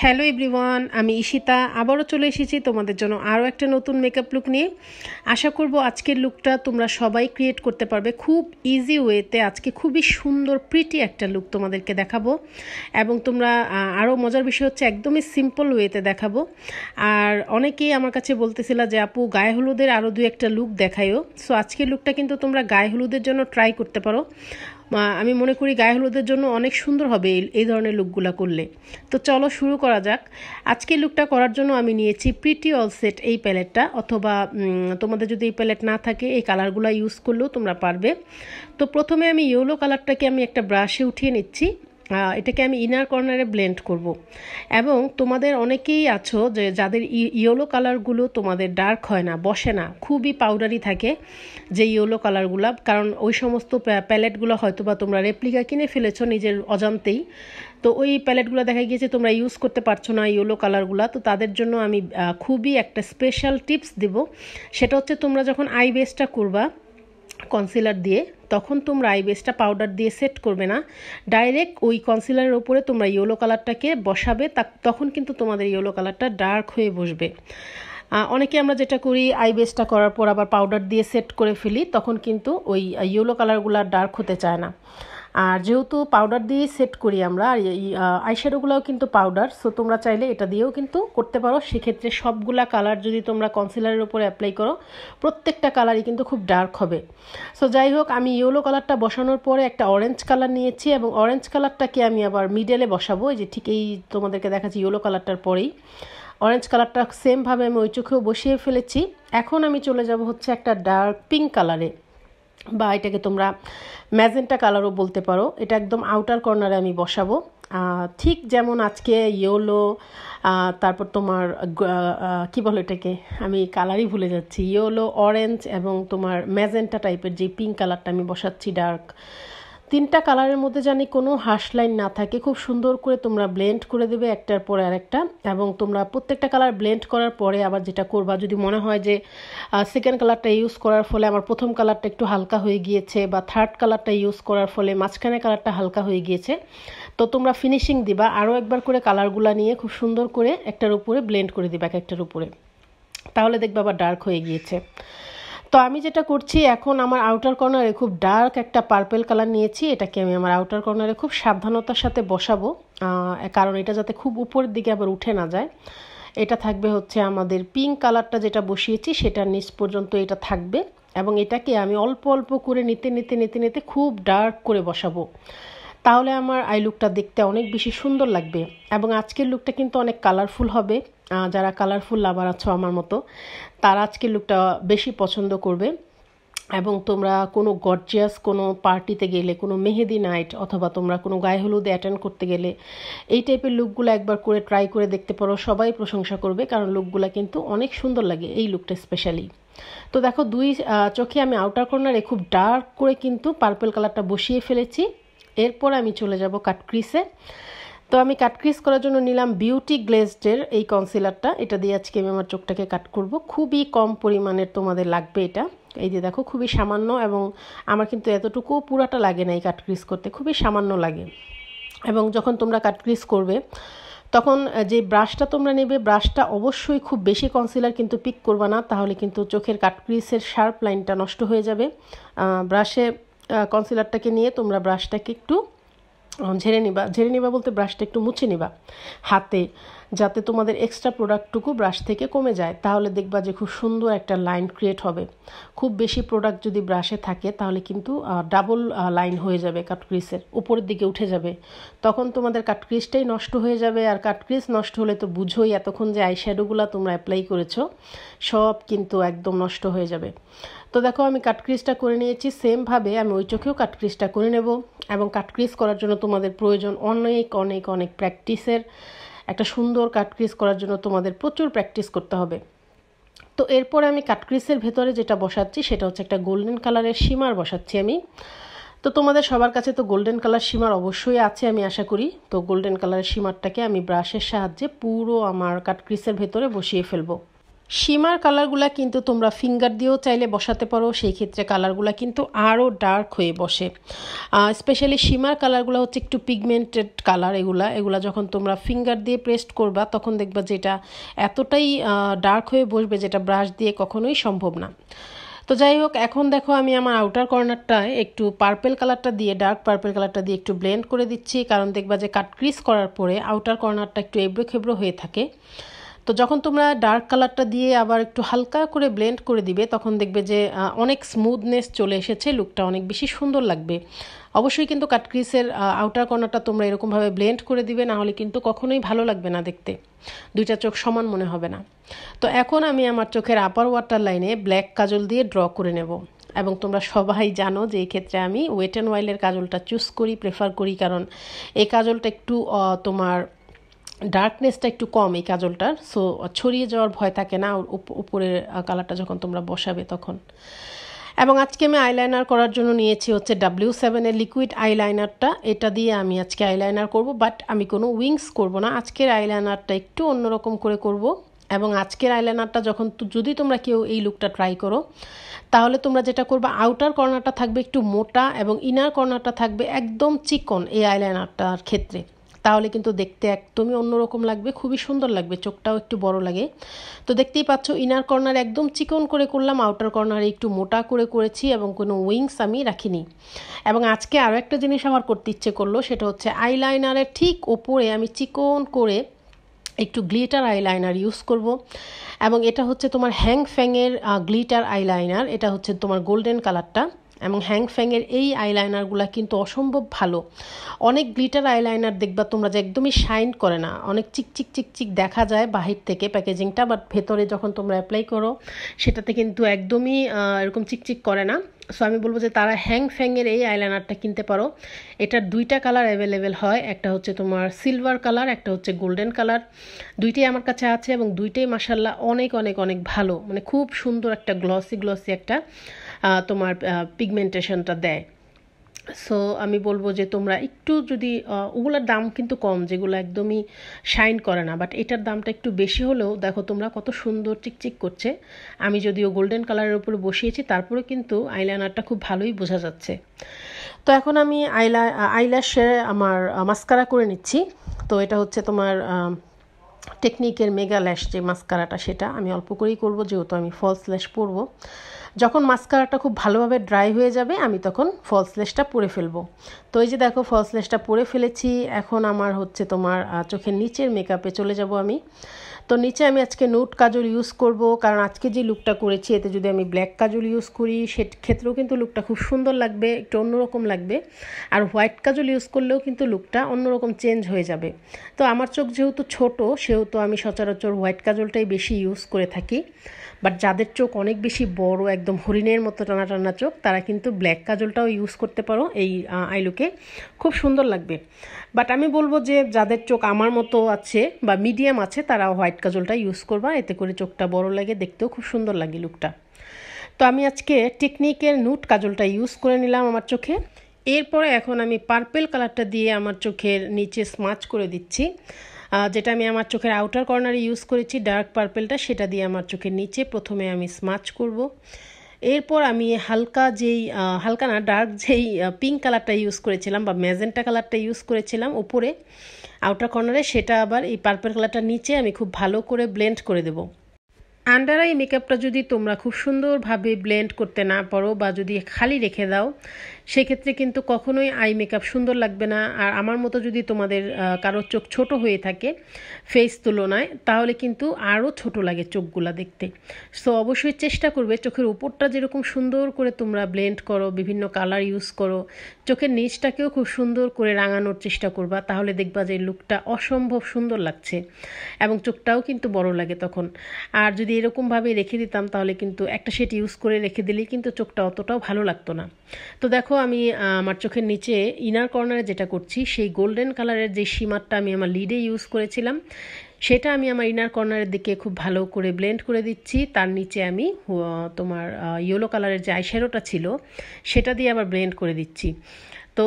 Hello everyone, আমি ঈশিতা আবারও চলে এসেছি তোমাদের জন্য আরও একটা নতুন মেকআপ লুক নিয়ে। আশা করব আজকের লুকটা তোমরা সবাই ক্রিয়েট করতে পারবে খুব ইজি ওয়েতে। আজকে খুবই সুন্দর প্রিটি একটা লুক তোমাদেরকে দেখাবো এবং তোমরা আরও মজার বিষয় হচ্ছে একদমই সিম্পল ওয়েতে দেখাবো। আর অনেকেই আমার কাছে বলতেছিলা যে আপু গায়ে হলুদের আরও দু একটা লুক দেখাইও। সো আজকের লুকটা কিন্তু তোমরা গায়ে হলুদের জন্য ট্রাই করতে পারো। আমি মনে করি গায়ে হলুদের জন্য অনেক সুন্দর হবে এই ধরনের লুকগুলো করলে। তো চলো শুরু করা যাক। আজকে লুকটা করার জন্য আমি নিয়েছি প্রিটি অল সেট এই প্যালেটটা, অথবা তোমাদের যদি এই প্যালেট না থাকে এই কালারগুলো ইউজ করলেও তোমরা পারবে। তো প্রথমে আমি ইয়েলো কালারটাকে আমি একটা ব্রাশে উঠিয়ে নিচ্ছি। এটাকে আমি ইনার কর্নারে ব্লেন্ড করব। এবং তোমাদের অনেকেই আছো যে যাদের ইয়েলো কালারগুলো তোমাদের ডার্ক হয় না, বসে না, খুবই পাউডারি থাকে যে ইয়েলো কালারগুলো, কারণ ওই সমস্ত প্যালেটগুলো হয়তো বা তোমরা রেপ্লিকা কিনে ফেলেছো নিজের অজান্তেই। তো ওই প্যালেটগুলো দেখা গিয়েছে তোমরা ইউজ করতে পারছো না ইয়েলো কালারগুলো। তো তাদের জন্য আমি খুবই একটা স্পেশাল টিপস দিব। সেটা হচ্ছে তোমরা যখন আই বেসটা করবা কনসিলার দিয়ে, তখন তোমরা আই বেসটা পাউডার দিয়ে সেট করবে না, ডাইরেক্ট ওই কনসিলারের উপরে তোমরা ইয়েলো কালারটাকে বসাবে। তখন কিন্তু তোমাদের ইয়েলো কালারটা ডার্ক হয়ে বসবে। অনেকে আমরা যেটা করি আই বেসটা করার পর আবার পাউডার দিয়ে সেট করে ফেলি, তখন কিন্তু ওই ইয়েলো কালারগুলো ডার্ক হতে চায় না। আর যেহেতু পাউডার দিয়ে সেট করি আমরা, আর আইশ্যাডোগুলোও কিন্তু পাউডার, সো তোমরা চাইলে এটা দিয়েও কিন্তু করতে পারো। সেক্ষেত্রে সবগুলা কালার যদি তোমরা কনসিলারের উপরে অ্যাপ্লাই করো, প্রত্যেকটা কালারই কিন্তু খুব ডার্ক হবে। সো যাই হোক, আমি ইয়েলো কালারটা বসানোর পরে একটা অরেঞ্জ কালার নিয়েছি এবং অরেঞ্জ কালারটাকে আমি আবার মিডলে বসাবো। এই যে ঠিক এই তোমাদেরকে দেখাচ্ছি ইয়েলো কালারটার পরেই অরেঞ্জ কালারটা সেমভাবে আমি ওই চোখেও বসিয়ে ফেলেছি। এখন আমি চলে যাব হচ্ছে একটা ডার্ক পিঙ্ক কালারে, বা এটাকে তোমরা ম্যাজেন্টা কালারও বলতে পারো। এটা একদম আউটার কর্নারে আমি বসাবো। ঠিক যেমন আজকে ইয়েলো, তারপর তোমার কি বলো এটাকে, আমি কালারই ভুলে যাচ্ছি, ইয়েলো, অরেঞ্জ এবং তোমার ম্যাজেন্টা টাইপের যে পিঙ্ক কালারটা আমি বসাচ্ছি ডার্ক। তিনটা কালারের মধ্যে জানি কোনো হার্শ লাইন না থাকে, খুব সুন্দর করে তোমরা ব্লেন্ড করে দেবে একটার পরে আরেকটা। এবং তোমরা প্রত্যেকটা কালার ব্লেন্ড করার পরে আবার যেটা করবা, যদি মনে হয় যে সেকেন্ড কালারটা ইউজ করার ফলে আমার প্রথম কালারটা একটু হালকা হয়ে গিয়েছে, বা থার্ড কালারটা ইউজ করার ফলে মাঝখানে কালারটা হালকা হয়ে গিয়েছে, তো তোমরা ফিনিশিং দিবা আরও একবার করে কালারগুলো নিয়ে খুব সুন্দর করে একটার উপরে ব্লেন্ড করে দিবা এক একটার উপরে, তাহলে দেখবে আবার ডার্ক হয়ে গিয়েছে। তো আমি যেটা করছি, এখন আমার আউটার কর্নারে খুব ডার্ক একটা পার্পেল কালার নিয়েছি, এটাকে আমি আমার আউটার কর্নারে খুব সাবধানতার সাথে বসাবো, কারণ এটা যাতে খুব উপরের দিকে আবার উঠে না যায়। এটা থাকবে হচ্ছে আমাদের পিঙ্ক কালারটা যেটা বসিয়েছি সেটার নিচ পর্যন্ত এটা থাকবে, এবং এটাকে আমি অল্প অল্প করে নিতে নিতে নিতে নিতে খুব ডার্ক করে বসাবো। তাহলে আমার আই লুকটা দেখতে অনেক বেশি সুন্দর লাগবে। এবং আজকের লুকটা কিন্তু অনেক কালারফুল হবে। যারা কালারফুল লাভার আছো আমার মতো, তারা আজকের লুকটা বেশি পছন্দ করবে। এবং তোমরা কোনো গর্জিয়াস কোনো পার্টিতে গেলে, কোনো মেহেদি নাইট, অথবা তোমরা কোনো গায়ে হলুদে অ্যাটেন্ড করতে গেলে এই টাইপের লুকগুলো একবার করে ট্রাই করে দেখতে পারো। সবাই প্রশংসা করবে, কারণ লুকগুলো কিন্তু অনেক সুন্দর লাগে এই লুকটা স্পেশালি। তো দেখো, দুই চোখে আমি আউটার কর্নারে খুব ডার্ক করে কিন্তু পার্পল কালারটা বসিয়ে ফেলেছি। এরপর আমি চলে যাব কাট ক্রিসে। তো আমি কাট ক্রিস করার জন্য নিলাম বিউটি গ্লেজডের এই কনসিলারটা। এটা দিয়ে আজকে আমি আমার চোখটাকে কাট করব। খুবই কম পরিমাণের তোমাদের লাগবে এটা। এই যে দেখো, খুবই সামান্য, এবং আমার কিন্তু এতটুকু পুরাটা লাগে না এই কাট ক্রিস করতে, খুবই সামান্য লাগে। এবং যখন তোমরা কাট ক্রিস করবে, তখন যে ব্রাশটা তোমরা নেবে, ব্রাশটা অবশ্যই খুব বেশি কনসিলার কিন্তু পিক করবা না, তাহলে কিন্তু চোখের কাট ক্রিসের শার্প লাইনটা নষ্ট হয়ে যাবে। ব্রাশে কনসিলারটাকে নিয়ে তোমরা ব্রাশটাকে একটু ঝেড়ে নিবা বলতে ব্রাশটা একটু মুছে নিবা হাতে, যাতে তোমাদের এক্সট্রা প্রোডাক্টটুকু ব্রাশ থেকে কমে যায়। তাহলে দেখবা যে খুব সুন্দর একটা লাইন ক্রিয়েট হবে। খুব বেশি প্রোডাক্ট যদি ব্রাশে থাকে, তাহলে কিন্তু ডাবল লাইন হয়ে যাবে, কাটক্রিসের উপরের দিকে উঠে যাবে, তখন তোমাদের কাটক্রিসটাই নষ্ট হয়ে যাবে। আর কাটক্রিস নষ্ট হলে তো বুঝোই, এতক্ষণ যে আইশ্যাডোগুলো তোমরা অ্যাপ্লাই করেছো সব কিন্তু একদম নষ্ট হয়ে যাবে। তো দেখো, আমি কাটক্রিসটা করে নিয়েছি। সেমভাবে আমি ওই চোখেও কাটক্রিসটা করে নেব। এবং কাটক্রিস করার জন্য তোমাদের প্রয়োজন অনেক অনেক অনেক প্র্যাকটিসের। একটা সুন্দর কাটক্রিস করার জন্য তোমাদের প্রচুর প্র্যাকটিস করতে হবে। তো এরপরে আমি কাটক্রিসের ভেতরে যেটা বসাচ্ছি সেটা হচ্ছে একটা গোল্ডেন কালারের শিমার বসাচ্ছি আমি। তো তোমাদের সবার কাছে তো গোল্ডেন কালার শিমার অবশ্যই আছে আমি আশা করি। তো গোল্ডেন কালারের শিমারটাকে আমি ব্রাশের সাহায্যে পুরো আমার কাটক্রিসের ভেতরে বসিয়ে ফেলবো। শিমার কালারগুলো কিন্তু তোমরা ফিঙ্গার দিয়েও চাইলে বসাতে পারো, সেই ক্ষেত্রে কালারগুলো কিন্তু আরও ডার্ক হয়ে বসে। স্পেশালি শিমার কালারগুলো হচ্ছে একটু পিগমেন্টেড কালার, এগুলা যখন তোমরা ফিঙ্গার দিয়ে প্রেস্ট করবা তখন দেখবা যে এটা এতটাই ডার্ক হয়ে বসবে যেটা ব্রাশ দিয়ে কখনোই সম্ভব না। তো যাই হোক, এখন দেখো আমি আমার আউটার কর্নারটায় একটু পার্পেল কালারটা দিয়ে, ডার্ক পার্পেল কালারটা দিয়ে একটু ব্লেন্ড করে দিচ্ছি, কারণ দেখবা যে কাট ক্রিজ করার পরে আউটার কর্নারটা একটু এবড়ো খেবড়ো হয়ে থাকে। তো যখন তোমরা ডার্ক কালারটা দিয়ে আবার একটু হালকা করে ব্লেন্ড করে দিবে তখন দেখবে যে অনেক স্মুথনেস চলে এসেছে, লুকটা অনেক বেশি সুন্দর লাগবে। অবশ্যই কিন্তু কাট ক্রিজের আউটার কর্নারটা তোমরা এরকমভাবে ব্লেন্ড করে দিবে, না হলে কিন্তু কখনোই ভালো লাগবে না দেখতে, দুইটা চোখ সমান মনে হবে না। তো এখন আমি আমার চোখের আপার ওয়াটার লাইনে ব্ল্যাক কাজল দিয়ে ড্র করে নেব। এবং তোমরা সবাই জানো যে এই ক্ষেত্রে আমি ওয়েট অ্যান্ড ওয়াইল্ডের কাজলটা চুজ করি, প্রেফার করি, কারণ এই কাজলটা একটু তোমার ডার্কনেসটা একটু কম এই কাজলটার, সো ছড়িয়ে যাওয়ার ভয় থাকে না উপরের কালারটা যখন তোমরা বসাবে তখন। এবং আজকে আমি আইলাইনার করার জন্য নিয়েছি হচ্ছে W7 লিকুইড আইলাইনারটা, এটা দিয়ে আমি আজকে আইলাইনার করব, বাট আমি কোনো উইংস করব না, আজকের আইলাইনারটা একটু অন্যরকম করে করব। এবং আজকের আইলাইনারটা যখন যদি তোমরা কেউ এই লুকটা ট্রাই করো তাহলে তোমরা যেটা করবে, আউটার কর্নারটা থাকবে একটু মোটা এবং ইনার কর্নারটা থাকবে একদম চিকন এই আইলাইনারটার ক্ষেত্রে, তাহলে কিন্তু দেখতে একদমই অন্যরকম লাগবে, খুবই সুন্দর লাগবে, চোখটাও একটু বড় লাগে। তো দেখতেই পাচ্ছ ইনার কর্নার একদম চিকন করে করলাম, আউটার কর্নারে একটু মোটা করে করেছি এবং কোনো উইংস আমি রাখিনি। এবং আজকে আরও একটা জিনিস আমার করতে ইচ্ছে করলো, সেটা হচ্ছে আইলাইনারের ঠিক ওপরে আমি চিকন করে একটু গ্লিটার আইলাইনার ইউজ করব। এবং এটা হচ্ছে তোমার হ্যাং ফ্যাংয়ের গ্লিটার আইলাইনার, এটা হচ্ছে তোমার গোল্ডেন কালারটা। এবং হ্যাং ফ্যাংয়ের এই আইলাইনারগুলো কিন্তু অসম্ভব ভালো। অনেক গ্লিটার আইলাইনার দেখবা তোমরা যে একদমই শাইন করে না, অনেক চিকচিক চিকচিক দেখা যায় বাহির থেকে প্যাকেজিংটা, বাট ভেতরে যখন তোমরা অ্যাপ্লাই করো সেটাতে কিন্তু একদমই এরকম চিকচিক করে না। সো আমি বলবো যে তারা হ্যাং ফ্যাংয়ের এই আইলাইনারটা কিনতে পারো। এটার দুইটা কালার অ্যাভেলেবেল হয়, একটা হচ্ছে তোমার সিলভার কালার, একটা হচ্ছে গোল্ডেন কালার, দুইটাই আমার কাছে আছে এবং দুইটাই মাশাআল্লাহ অনেক অনেক অনেক ভালো, মানে খুব সুন্দর একটা গ্লসি গ্লসি একটা তোমার পিগমেন্টেশনটা দেয়। সো আমি বলবো যে তোমরা একটু যদি ওগুলোর দাম কিন্তু কম, যেগুলো একদমই শাইন করে না, বাট এটার দামটা একটু বেশি হলেও দেখো তোমরা কত সুন্দর চিকচিক করছে। আমি যদিও গোল্ডেন কালারের উপরে বসিয়েছি তারপরে কিন্তু আইলাইনারটা খুব ভালোই বোঝা যাচ্ছে। তো এখন আমি আইল্যাশে আমার মাস্কারা করে নিচ্ছি। তো এটা হচ্ছে তোমার টেকনিকের মেগা ল্যাশ যে মাস্কারাটা, সেটা আমি অল্প করেই করব যেহেতু আমি ফলস ল্যাশ পরব। যখন মাস্কারাটা খুব ভালোভাবে ড্রাই হয়ে যাবে আমি তখন ফলস ল্যাশটা পরে ফেলবো। তো এই যে দেখো ফলস ল্যাশটা পরে ফেলেছি, এখন আমার হচ্ছে তোমার চোখের নিচের মেকআপে চলে যাব আমি। তো নিচে আমি আজকে নুট কাজল ইউজ করব, কারণ আজকে যে লুকটা করেছি এতে যদি আমি ব্ল্যাক কাজল ইউজ করি সেক্ষেত্রেও কিন্তু লুকটা খুব সুন্দর লাগবে, একটু অন্যরকম লাগবে। আর হোয়াইট কাজল ইউজ করলেও কিন্তু লুকটা অন্যরকম চেঞ্জ হয়ে যাবে। তো আমার চোখ যেহেতু ছোট সেহেতু আমি সচরাচর হোয়াইট কাজলটাই বেশি ইউজ করে থাকি, বাট যাদের চোখ অনেক বেশি বড় একদম হরিণের মতো টানা টানা চোখ তারা কিন্তু ব্ল্যাক কাজলটাও ইউজ করতে পারো এই আই লুকে, খুব সুন্দর লাগবে। বাট আমি বলবো যে যাদের চোখ আমার মতো আছে বা মিডিয়াম আছে তারা হোয়াইট কাজলটা ইউজ করবা, এতে করে চোখটা বড় লাগে, দেখতেও খুব সুন্দর লাগে লুকটা। তো আমি আজকে টেকনিকের নুট কাজলটা ইউজ করে নিলাম আমার চোখে। এরপরে এখন আমি পার্পেল কালারটা দিয়ে আমার চোখের নিচে স্মাচ করে দিচ্ছি, যেটা আমি আমার চোখের আউটার কর্নারে ইউজ করেছি ডার্ক পার্পেলটা, সেটা দিয়ে আমার চোখের নিচে প্রথমে আমি স্মাচ করব। এরপর আমি হালকা না ডার্ক যেই পিঙ্ক কালারটা ইউজ করেছিলাম বা ম্যাজেন্টা কালারটা ইউজ করেছিলাম উপরে আউটার কর্নারে, সেটা আবার এই পার্পল কালারটা নিচে আমি খুব ভালো করে ব্লেন্ড করে দেবো। আন্ডার আই মেকআপটা যদি তোমরা খুব সুন্দরভাবে ব্লেন্ড করতে না পারো বা যদি খালি রেখে দাও সেক্ষেত্রে কিন্তু কখনোই আই মেকআপ সুন্দর লাগবে না। আর আমার মতো যদি তোমাদের কারোর চোখ ছোট হয়ে থাকে ফেস তুলনায় তাহলে কিন্তু আরও ছোট লাগে চোখগুলা দেখতে। সো অবশ্যই চেষ্টা করবে চোখের উপরটা যেরকম সুন্দর করে তোমরা ব্লেন্ড করো, বিভিন্ন কালার ইউজ করো, চোখের নিচটাকেও খুব সুন্দর করে রাঙানোর চেষ্টা করবা, তাহলে দেখবা যে লুকটা অসম্ভব সুন্দর লাগছে এবং চোখটাও কিন্তু বড় লাগে তখন। আর যদি এরকমভাবে রেখে দিতাম তাহলে কিন্তু একটা শেড ইউজ করে রেখে দিলেই কিন্তু চোখটা অতটাও ভালো লাগতো না। তো দেখো আমি আমার চোখের নিচে ইনার কর্নারে যেটা করছি সেই গোল্ডেন কালারের যে শিমারটা আমি আমার লিডে ইউজ করেছিলাম সেটা আমি আমার ইনার কর্নারের দিকে খুব ভালো করে ব্লেন্ড করে দিচ্ছি। তার নিচে আমি তোমার ইয়েলো কালারের যে আইশ্যাডোটা ছিল সেটা দিয়ে আবার ব্লেন্ড করে দিচ্ছি। তো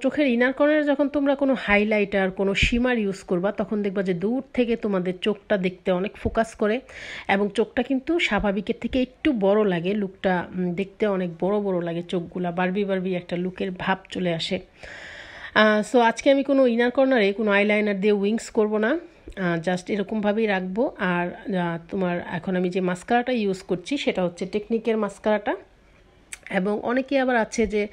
চোখের ইনার কর্নারে যখন তোমরা কোনো হাইলাইটার কোনো শিমার ইউজ করবা তখন দেখবা যে দূর থেকে তোমাদের চোখটা দেখতে অনেক ফোকাস করে এবং চোখটা কিন্তু স্বাভাবিকের থেকে একটু বড় লাগে, লুকটা দেখতে অনেক বড় বড় লাগে, চোখগুলা বারবি বারবি একটা লুকের ভাব চলে আসে। সো আজকে আমি কোনো ইনার কর্নারে কোনো আইলাইনার দিয়ে উইংস করব না, জাস্ট এরকমভাবেই রাখবো। আর তোমার এখন আমি যে মাস্কারাটা ইউজ করছি সেটা হচ্ছে টেকনিকের মাস্কারাটা। এবং অনেকে আবার আছে যে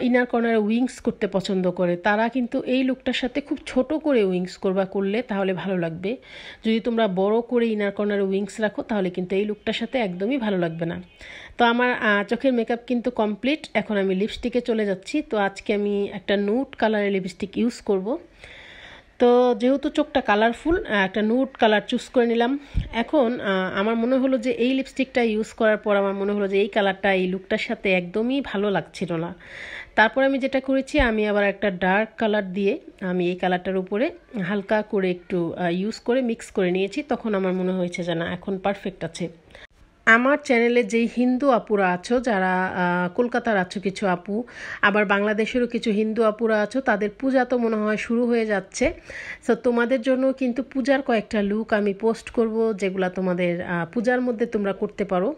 ইনার কর্নারে উইংস করতে পছন্দ করে, তারা কিন্তু এই লুকটার সাথে খুব ছোট করে উইংস করলে তাহলে ভালো লাগবে। যদি তোমরা বড় করে ইনার কর্নারে উইংস রাখো তাহলে কিন্তু এই লুকটার সাথে একদমই ভালো লাগবে না। তো আমার চোখের মেকআপ কিন্তু কমপ্লিট, এখন আমি লিপস্টিকে চলে যাচ্ছি। তো আজকে আমি একটা নুড কালারের লিপস্টিক ইউজ করব। তো যেহেতু চোখটা কালারফুল, একটা নুড কালার চুজ করে নিলাম। এখন আমার মনে হলো যে এই লিপস্টিকটা ইউজ করার পর আমার মনে হলো যে এই কালারটা এই লুকটার সাথে একদমই ভালো লাগছিল না। তারপর আমি যেটা করেছি, আমি আবার একটা ডার্ক কালার দিয়ে আমি এই কালারটার উপরে হালকা করে একটু ইউজ করে মিক্স করে নিয়েছি। তখন আমার মনে হয়েছে যে না, এখন পারফেক্ট আছে। আমার চ্যানেলে যেই হিন্দু আপুরা আছো, যারা কলকাতার আছো কিছু আপু, আবার বাংলাদেশেরও কিছু হিন্দু আপুরা আছো, তাদের পূজা তো মনে হয় শুরু হয়ে যাচ্ছে। সো তোমাদের জন্য কিন্তু পূজার কয়েকটা লুক আমি পোস্ট করব, যেগুলো তোমাদের পূজার মধ্যে তোমরা করতে পারো,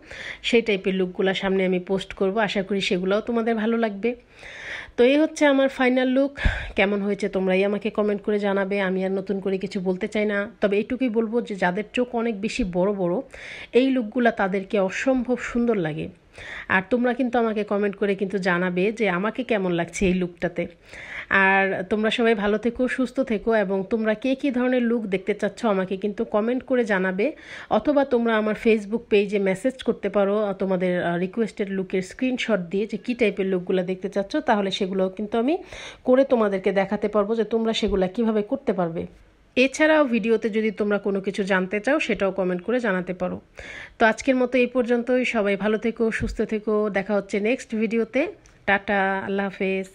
সেই টাইপের লুকগুলো সামনে আমি পোস্ট করব। আশা করি সেগুলোও তোমাদের ভালো লাগবে। তো এই হচ্ছে আমার ফাইনাল লুক। কেমন হয়েছে তোমরাই আমাকে কমেন্ট করে জানাবে। আমি আর নতুন করে কিছু বলতে চাই না, তবে এইটুকুই বলবো যে যাদের চোখ অনেক বেশি বড় বড়, এই লুকগুলো তাদেরকে অসম্ভব সুন্দর লাগে। আর তোমরা কিন্তু আমাকে কমেন্ট করে কিন্তু জানাবে যে আমাকে কেমন লাগছে এই লুকটাতে। আর তোমরা সবাই ভালো থেকো, সুস্থ থেকো, এবং তোমরা কে কী ধরনের লুক দেখতে চাচ্ছ আমাকে কিন্তু কমেন্ট করে জানাবে, অথবা তোমরা আমার ফেসবুক পেজে মেসেজ করতে পারো তোমাদের রিকোয়েস্টেড লুকের স্ক্রিনশট দিয়ে যে কী টাইপের লুকগুলো দেখতে চাচ্ছ, তাহলে সেগুলোও কিন্তু আমি করে তোমাদেরকে দেখাতে পারবো যে তোমরা সেগুলো কিভাবে করতে পারবে। এছাড়াও ভিডিওতে যদি তোমরা কোনো কিছু জানতে চাও সেটাও কমেন্ট করে জানাতে পারো। তো আজকের মতো এই পর্যন্তই। সবাই ভালো থেকো, সুস্থ থেকো, দেখা হচ্ছে নেক্সট ভিডিওতে। টাটা, আল্লাহ হাফেজ।